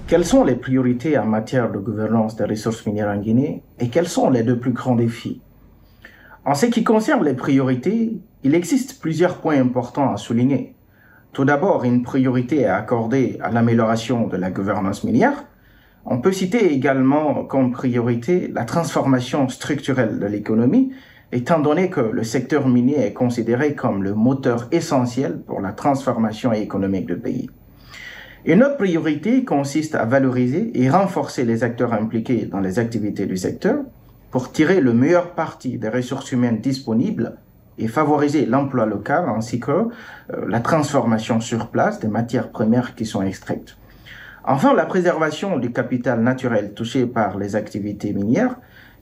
Quelles sont les priorités en matière de gouvernance des ressources minières en Guinée et quels sont les deux plus grands défis? En ce qui concerne les priorités, il existe plusieurs points importants à souligner. Tout d'abord, une priorité est accordée à l'amélioration de la gouvernance minière. On peut citer également comme priorité la transformation structurelle de l'économie, étant donné que le secteur minier est considéré comme le moteur essentiel pour la transformation économique du pays. Une autre priorité consiste à valoriser et renforcer les acteurs impliqués dans les activités du secteur pour tirer le meilleur parti des ressources humaines disponibles et favoriser l'emploi local ainsi que la transformation sur place des matières premières qui sont extraites. Enfin, la préservation du capital naturel touché par les activités minières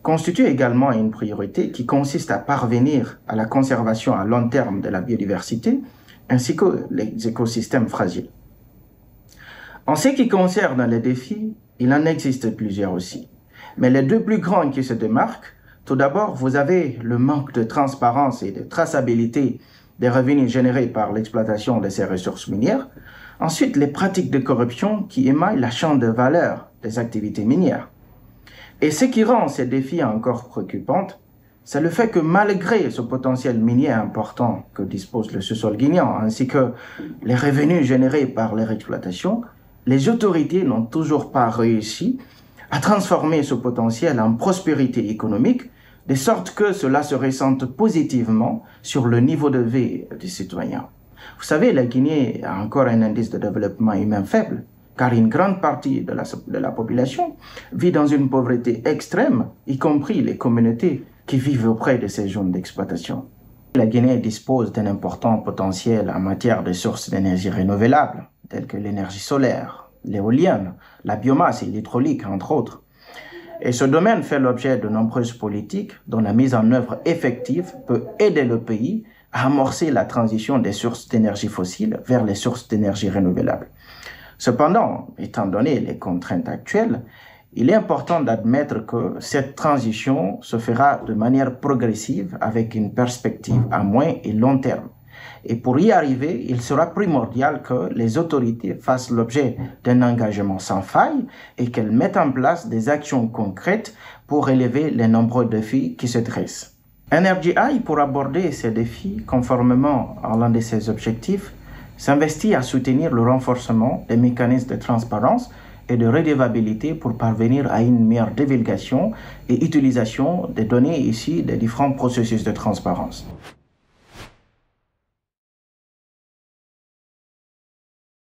constitue également une priorité qui consiste à parvenir à la conservation à long terme de la biodiversité ainsi que les écosystèmes fragiles. En ce qui concerne les défis, il en existe plusieurs aussi. Mais les deux plus grands qui se démarquent, tout d'abord, vous avez le manque de transparence et de traçabilité des revenus générés par l'exploitation de ces ressources minières. Ensuite, les pratiques de corruption qui émaillent la chaîne de valeur des activités minières. Et ce qui rend ces défis encore préoccupants, c'est le fait que malgré ce potentiel minier important que dispose le sous-sol guinéen, ainsi que les revenus générés par leur exploitation, les autorités n'ont toujours pas réussi à transformer ce potentiel en prospérité économique, de sorte que cela se ressente positivement sur le niveau de vie des citoyens. Vous savez, la Guinée a encore un indice de développement humain faible, car une grande partie de la population vit dans une pauvreté extrême, y compris les communautés qui vivent auprès de ces zones d'exploitation. La Guinée dispose d'un important potentiel en matière de sources d'énergie renouvelables, telles que l'énergie solaire, l'éolienne, la biomasse et l'hydraulique, entre autres. Et ce domaine fait l'objet de nombreuses politiques dont la mise en œuvre effective peut aider le pays à amorcer la transition des sources d'énergie fossiles vers les sources d'énergie renouvelables. Cependant, étant donné les contraintes actuelles, il est important d'admettre que cette transition se fera de manière progressive avec une perspective à moyen et long terme. Et pour y arriver, il sera primordial que les autorités fassent l'objet d'un engagement sans faille et qu'elles mettent en place des actions concrètes pour relever les nombreux défis qui se dressent. Energy Eye, pour aborder ces défis conformément à l'un de ses objectifs, s'investit à soutenir le renforcement des mécanismes de transparence et de redevabilité pour parvenir à une meilleure divulgation et utilisation des données issues des différents processus de transparence.